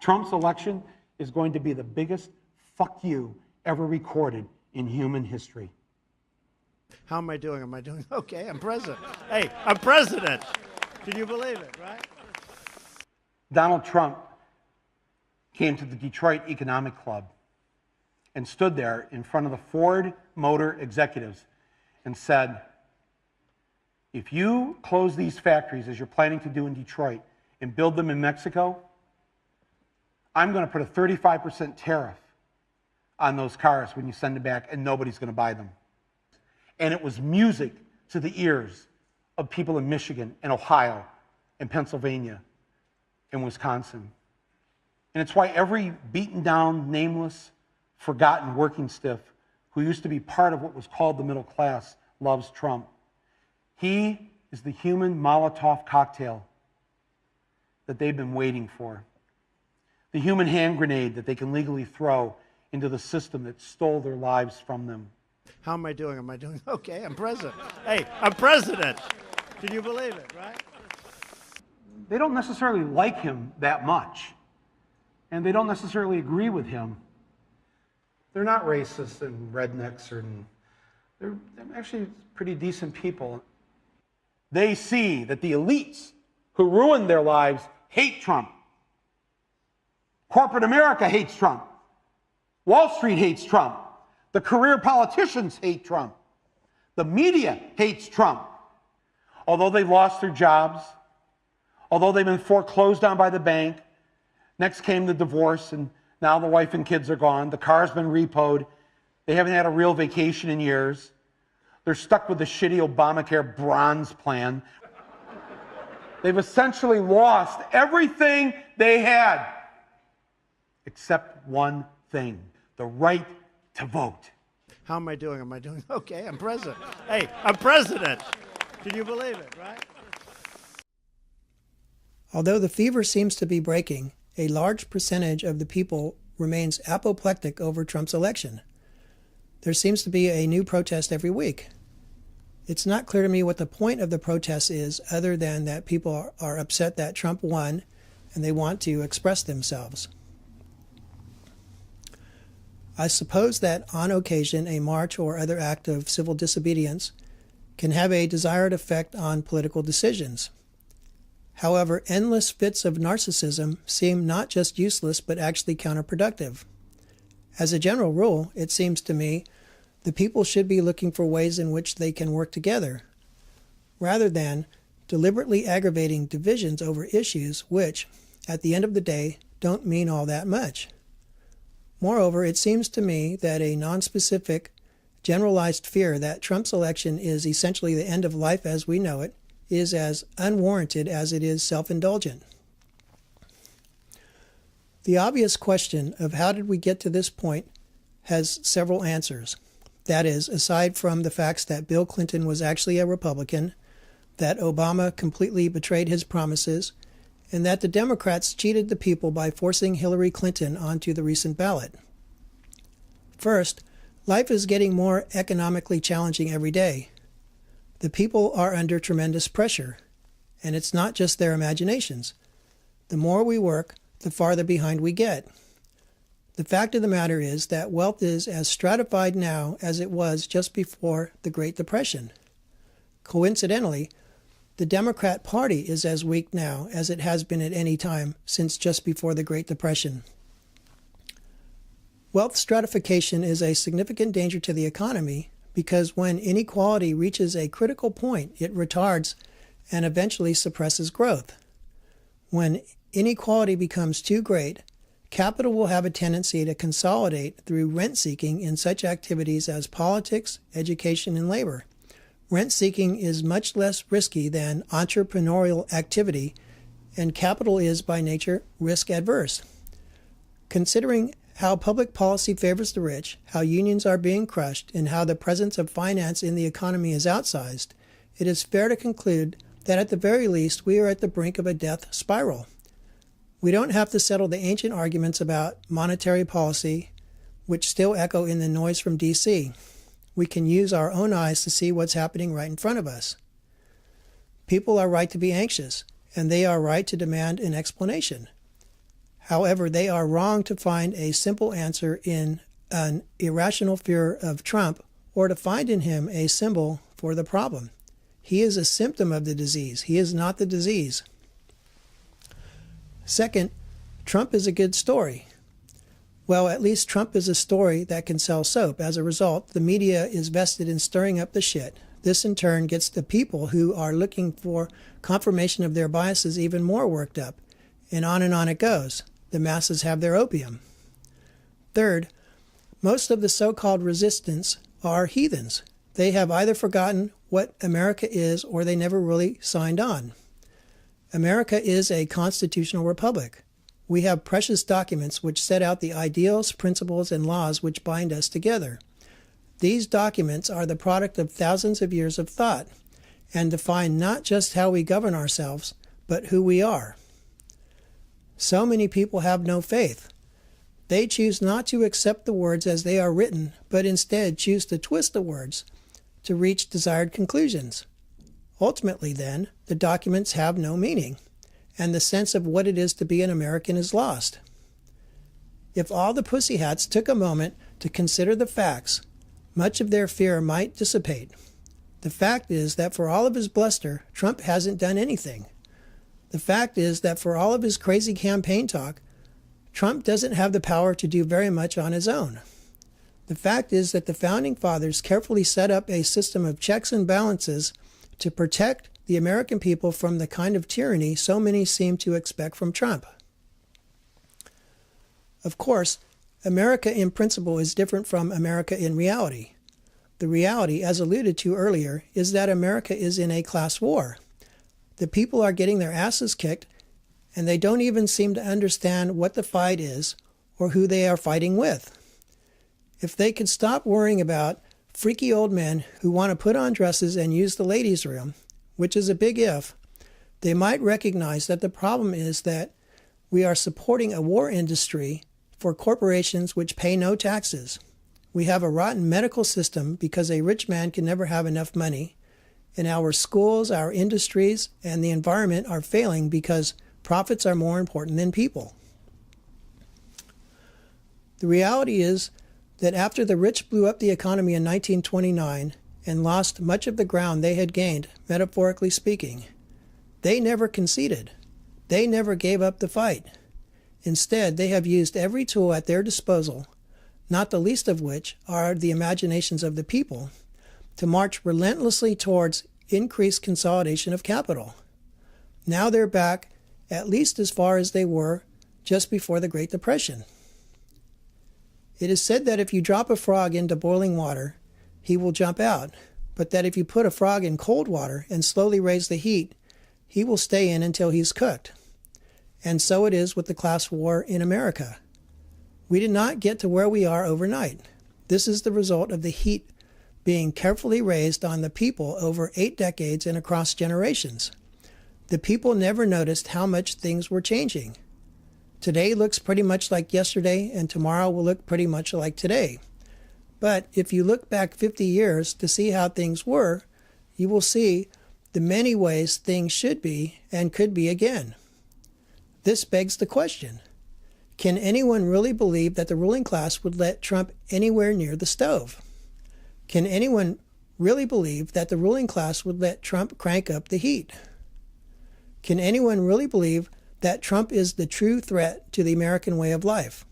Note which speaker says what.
Speaker 1: Trump's election is going to be the biggest fuck you ever recorded in human history.
Speaker 2: How am I doing? Am I doing okay? I'm president. Hey, I'm president. Can you believe it, right?
Speaker 1: Donald Trump came to the Detroit Economic Club and stood there in front of the Ford Motor executives and said, if you close these factories as you're planning to do in Detroit and build them in Mexico, I'm going to put a 35% tariff on those cars when you send them back, and nobody's going to buy them. And it was music to the ears of people in Michigan and Ohio and Pennsylvania and Wisconsin. And it's why every beaten down, nameless, forgotten working stiff who used to be part of what was called the middle class loves Trump. He is the human Molotov cocktail that they've been waiting for. The human hand grenade that they can legally throw into the system that stole their lives from them.
Speaker 2: How am I doing? Am I doing okay? I'm president. Hey, I'm president. Can you believe it, right?
Speaker 1: They don't necessarily like him that much, and they don't necessarily agree with him. They're not racist and rednecks, they're actually pretty decent people. They see that the elites who ruined their lives hate Trump. Corporate America hates Trump. Wall Street hates Trump. The career politicians hate Trump. The media hates Trump. Although they lost their jobs, although they've been foreclosed on by the bank, next came the divorce, and now the wife and kids are gone. The car's been repoed. They haven't had a real vacation in years. They're stuck with the shitty Obamacare bronze plan. They've essentially lost everything they had, except one thing: the right to vote.
Speaker 2: How am I doing? Am I doing okay? I'm president. Hey, I'm president. Can you believe it, right?
Speaker 3: Although the fever seems to be breaking, a large percentage of the people remains apoplectic over Trump's election. There seems to be a new protest every week. It's not clear to me what the point of the protest is, other than that people are upset that Trump won and they want to express themselves. I suppose that on occasion a march or other act of civil disobedience can have a desired effect on political decisions. However, endless fits of narcissism seem not just useless but actually counterproductive. As a general rule, it seems to me, the people should be looking for ways in which they can work together, rather than deliberately aggravating divisions over issues which, at the end of the day, don't mean all that much. Moreover, it seems to me that a nonspecific, generalized fear that Trump's election is essentially the end of life as we know it is as unwarranted as it is self-indulgent. The obvious question of how did we get to this point has several answers. That is, aside from the facts that Bill Clinton was actually a Republican, that Obama completely betrayed his promises, and that the Democrats cheated the people by forcing Hillary Clinton onto the recent ballot. First, life is getting more economically challenging every day. The people are under tremendous pressure, and it's not just their imaginations. The more we work, the farther behind we get. The fact of the matter is that wealth is as stratified now as it was just before the Great Depression. Coincidentally, the Democrat Party is as weak now as it has been at any time since just before the Great Depression. Wealth stratification is a significant danger to the economy because when inequality reaches a critical point, it retards and eventually suppresses growth. When inequality becomes too great, capital will have a tendency to consolidate through rent-seeking in such activities as politics, education, and labor. Rent-seeking is much less risky than entrepreneurial activity, and capital is, by nature, risk-adverse. Considering how public policy favors the rich, how unions are being crushed, and how the presence of finance in the economy is outsized, it is fair to conclude that at the very least we are at the brink of a death spiral. We don't have to settle the ancient arguments about monetary policy, which still echo in the noise from D.C. We can use our own eyes to see what's happening right in front of us. People are right to be anxious, and they are right to demand an explanation. However, they are wrong to find a simple answer in an irrational fear of Trump or to find in him a symbol for the problem. He is a symptom of the disease. He is not the disease. Second, Trump is a good story. Well, at least Trump is a story that can sell soap. As a result, the media is vested in stirring up the shit. This in turn gets the people who are looking for confirmation of their biases even more worked up. And on it goes. The masses have their opium. Third, most of the so-called resistance are heathens. They have either forgotten what America is or they never really signed on. America is a constitutional republic. We have precious documents which set out the ideals, principles, and laws which bind us together. These documents are the product of thousands of years of thought and define not just how we govern ourselves, but who we are. So many people have no faith. They choose not to accept the words as they are written, but instead choose to twist the words to reach desired conclusions. Ultimately, then, the documents have no meaning, and the sense of what it is to be an American is lost. If all the pussy hats took a moment to consider the facts, much of their fear might dissipate. The fact is that for all of his bluster, Trump hasn't done anything. The fact is that for all of his crazy campaign talk, Trump doesn't have the power to do very much on his own. The fact is that the Founding Fathers carefully set up a system of checks and balances to protect the American people from the kind of tyranny so many seem to expect from Trump. Of course, America in principle is different from America in reality. The reality, as alluded to earlier, is that America is in a class war. The people are getting their asses kicked, and they don't even seem to understand what the fight is or who they are fighting with. If they could stop worrying about freaky old men who want to put on dresses and use the ladies' room, which is a big if, they might recognize that the problem is that we are supporting a war industry for corporations which pay no taxes. We have a rotten medical system because a rich man can never have enough money, and our schools, our industries, and the environment are failing because profits are more important than people. The reality is that after the rich blew up the economy in 1929 and lost much of the ground they had gained, metaphorically speaking, they never conceded. They never gave up the fight. Instead, they have used every tool at their disposal, not the least of which are the imaginations of the people, to march relentlessly towards increased consolidation of capital. Now they're back at least as far as they were just before the Great Depression. It is said that if you drop a frog into boiling water, he will jump out, but that if you put a frog in cold water and slowly raise the heat, he will stay in until he's cooked. And so it is with the class war in America. We did not get to where we are overnight. This is the result of the heat being carefully raised on the people over 8 decades and across generations. The people never noticed how much things were changing. Today looks pretty much like yesterday, and tomorrow will look pretty much like today. But if you look back 50 years to see how things were, you will see the many ways things should be and could be again. This begs the question, can anyone really believe that the ruling class would let Trump anywhere near the stove? Can anyone really believe that the ruling class would let Trump crank up the heat? Can anyone really believe that Trump is the true threat to the American way of life?